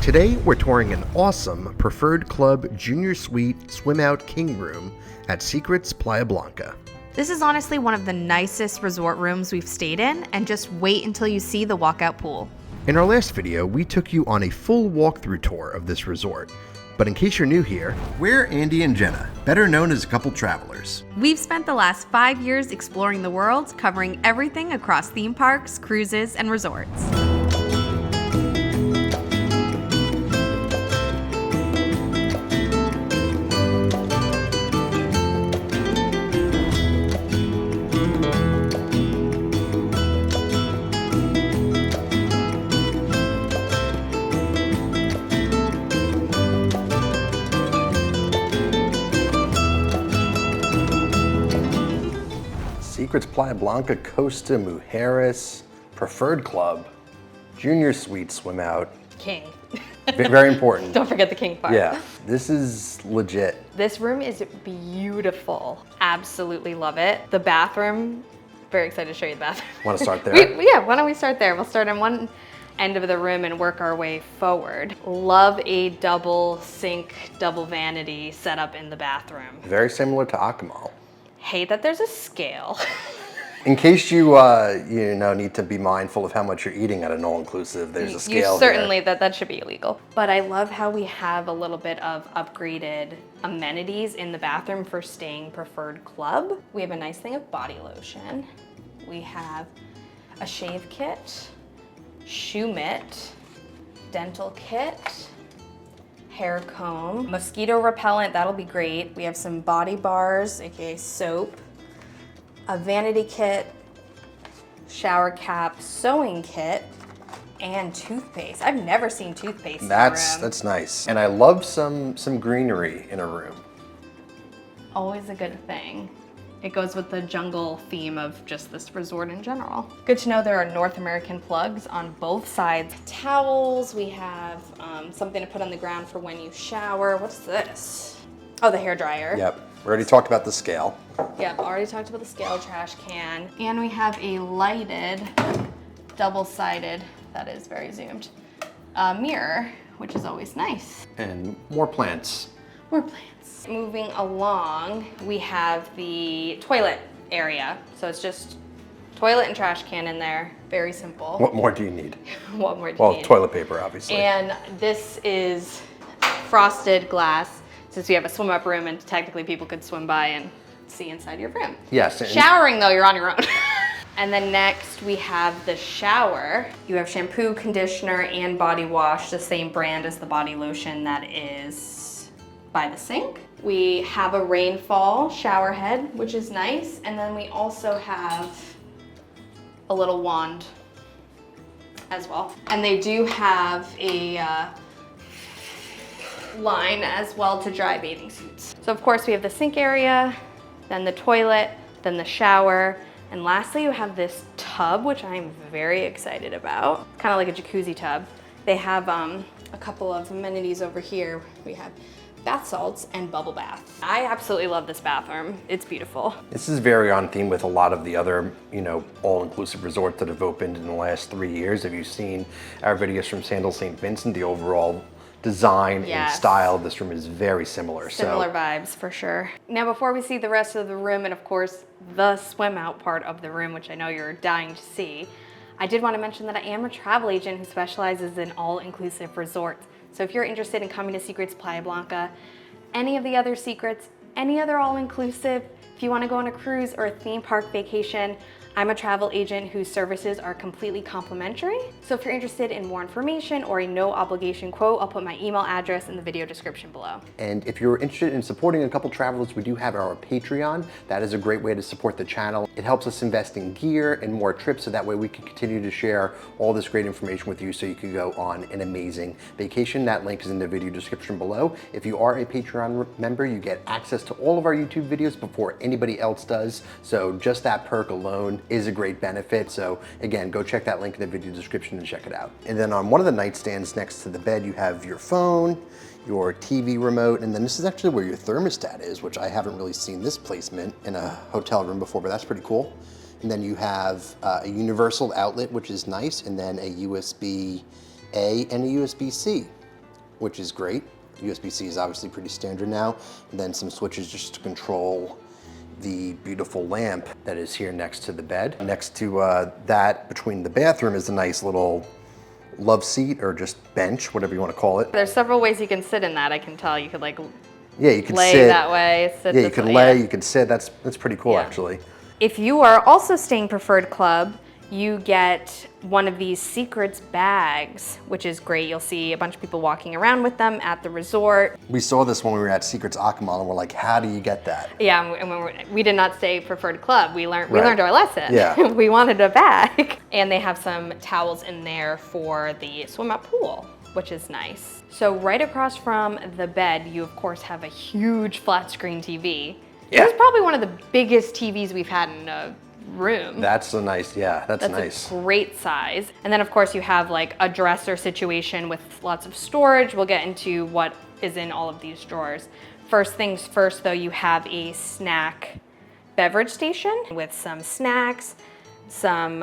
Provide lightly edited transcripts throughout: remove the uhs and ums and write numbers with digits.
Today, we're touring an awesome Preferred Club Junior Suite Swim Out King Room at Secrets Playa Blanca. This is honestly one of the nicest resort rooms we've stayed in, and just wait until you see the walkout pool. In our last video, we took you on a full walkthrough tour of this resort. But in case you're new here, we're Andy and Jenna, better known as a couple travelers. We've spent the last 5 years exploring the world, covering everything across theme parks, cruises, and resorts. Secrets Playa Blanca, Costa, Mujeres, Preferred Club, Junior Suite Swim Out. King. Very important. Don't forget the king part. Yeah, this is legit. This room is beautiful. Absolutely love it. The bathroom, very excited to show you the bathroom. Want to start there? Yeah, why don't we start there? We'll start on one end of the room and work our way forward. Love a double sink, double vanity setup in the bathroom. Very similar to Akumal. Hate that there's a scale. In case you need to be mindful of how much you're eating at an all-inclusive, there's a scale You certainly, there. that should be illegal. But I love how we have a little bit of upgraded amenities in the bathroom for staying Preferred Club. We have a nice thing of body lotion. We have a shave kit, shoe mitt, dental kit, hair comb, mosquito repellent, that'll be great. We have some body bars, aka soap, a vanity kit, shower cap, sewing kit, and toothpaste. I've never seen toothpaste in a room. That's nice. And I love some greenery in a room. Always a good thing. It goes with the jungle theme of just this resort in general. Good to know there are North American plugs on both sides. Towels, we have something to put on the ground for when you shower. What's this? Oh, the hair dryer. Yep, we already talked about the scale. Yep, already talked about the scale, trash can. And we have a lighted, double-sided, that is very zoomed, mirror, which is always nice. And more plants. More plants. Moving along, we have the toilet area. So it's just toilet and trash can in there. Very simple. What more do you need? What more do you Well, need? toilet paper, obviously. And this is frosted glass, since we have a swim up room and technically people could swim by and see inside your room. Yes. Showering though, you're on your own. And then next we have the shower. You have shampoo, conditioner, and body wash, the same brand as the body lotion that is by the sink. We have a rainfall shower head, which is nice. And then we also have a little wand as well. And they do have a line as well to dry bathing suits. So of course we have the sink area, then the toilet, then the shower, and lastly you have this tub, which I'm very excited about. Kind of like a jacuzzi tub. They have a couple of amenities over here. We have bath salts and bubble bath. I absolutely love this bathroom. It's beautiful. This is very on theme with a lot of the other, all-inclusive resorts that have opened in the last 3 years. Have you seen our videos from Sandal St. Vincent? The overall design and style of this room is very similar. Similar vibes for sure. Now before we see the rest of the room and of course the swim out part of the room, which I know you're dying to see, I did want to mention that I am a travel agent who specializes in all-inclusive resorts. So if you're interested in coming to Secrets Playa Blanca, any of the other secrets, any other all-inclusive, if you want to go on a cruise or a theme park vacation, I'm a travel agent whose services are completely complimentary. So if you're interested in more information or a no obligation quote, I'll put my email address in the video description below. And if you're interested in supporting a couple travelers, we do have our Patreon. That is a great way to support the channel. It helps us invest in gear and more trips, so that way we can continue to share all this great information with you so you can go on an amazing vacation. That link is in the video description below. If you are a Patreon member, you get access to all of our YouTube videos before anybody else does. So just that perk alone is a great benefit. So again, go check that link in the video description and check it out. And then on one of the nightstands next to the bed, you have your phone, your TV remote, and then this is actually where your thermostat is, which I haven't really seen this placement in a hotel room before, but that's pretty cool. And then you have a universal outlet, which is nice, and then a USB-A and a USB-C. which is great. USB-C is obviously pretty standard now. And then some switches just to control the beautiful lamp that is here next to the bed. Next to that, between the bathroom, is a nice little love seat or just bench, whatever you want to call it. There's several ways you can sit in that. I can tell you could like you could lay sit that way, sit Yeah, you this could way, lay, yeah. you could sit. That's pretty cool, Yeah. actually. If you are also staying Preferred Club, you get one of these Secrets bags, which is great. You'll see a bunch of people walking around with them at the resort. We saw this when we were at Secrets Akumal, and we're like, how do you get that? Yeah, and we did not stay Preferred Club. We learned Right. our lesson. Yeah. We wanted a bag. And they have some towels in there for the swim up pool, which is nice. So right across from the bed, you of course have a huge flat screen TV. Yeah. This is probably one of the biggest TVs we've had in a room. That's a nice, that's nice. A great size. And then of course you have like a dresser situation with lots of storage. We'll get into what is in all of these drawers. First things first though, you have a snack beverage station with some snacks, some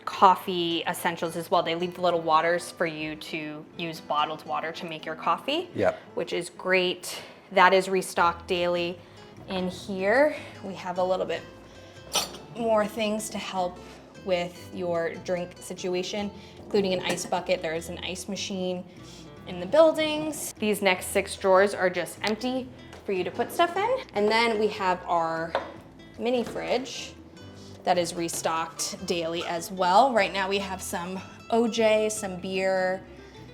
coffee essentials as well. They leave the little waters for you to use bottled water to make your coffee, Yep. which is great. That is restocked daily. In here, we have a little bit more things to help with your drink situation, including an ice bucket. There is an ice machine in the buildings. These next 6 drawers are just empty for you to put stuff in. And then we have our mini fridge that is restocked daily as well. Right now we have some OJ, some beer,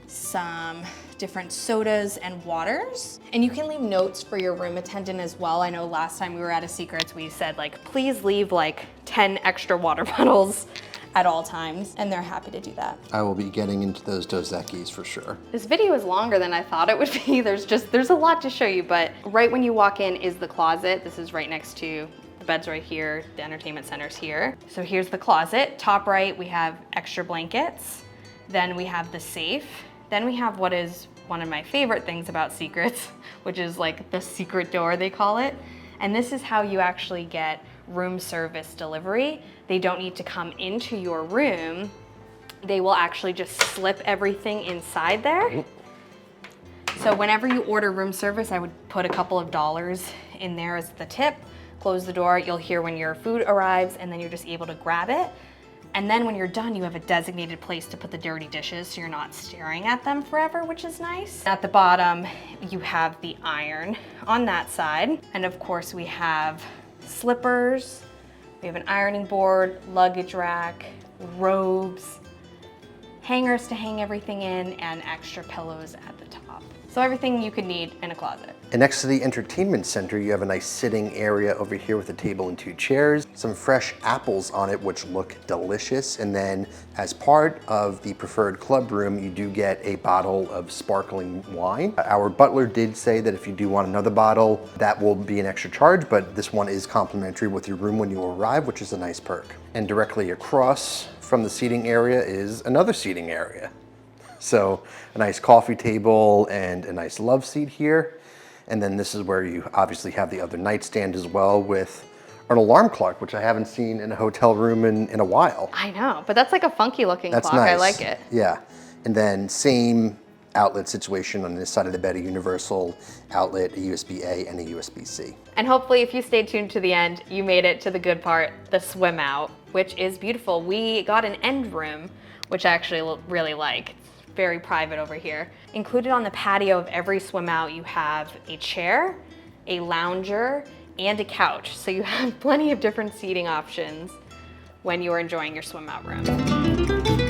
some different sodas and waters. And you can leave notes for your room attendant as well. I know last time we were at a Secrets, we said like, please leave like 10 extra water bottles at all times, and they're happy to do that. I will be getting into those Dos Equis for sure. This video is longer than I thought it would be. There's a lot to show you, but right when you walk in is the closet. This is right next to the bed's right here, the entertainment center's here. So here's the closet. Top right, we have extra blankets. Then we have the safe. Then we have what is one of my favorite things about Secrets, which is like the secret door, they call it. And this is how you actually get room service delivery. They don't need to come into your room. They will actually just slip everything inside there. So whenever you order room service, I would put a couple of dollars in there as the tip. Close the door, you'll hear when your food arrives, and then you're just able to grab it. And then when you're done, you have a designated place to put the dirty dishes so you're not staring at them forever, which is nice. At the bottom, you have the iron on that side. And of course, we have slippers, we have an ironing board, luggage rack, robes, hangers to hang everything in, and extra pillows at the top. So everything you could need in a closet. And next to the entertainment center, you have a nice sitting area over here with a table and 2 chairs, some fresh apples on it, which look delicious. And then as part of the Preferred Club room, you do get a bottle of sparkling wine. Our butler did say that if you do want another bottle, that will be an extra charge, but this one is complimentary with your room when you arrive, which is a nice perk. And directly across from the seating area is another seating area. So a nice coffee table and a nice love seat here. And then this is where you obviously have the other nightstand as well with an alarm clock, which I haven't seen in a hotel room in a while. I know, but that's like a funky looking That's clock. nice. I like it. Yeah. And then same outlet situation on this side of the bed, a universal outlet, a USB-A and a USB-C. And hopefully if you stayed tuned to the end, you made it to the good part, the swim out, which is beautiful. We got an end room, which I actually really like. Very private over here. Included on the patio of every swim out, you have a chair, a lounger, and a couch. So you have plenty of different seating options when you are enjoying your swim out room.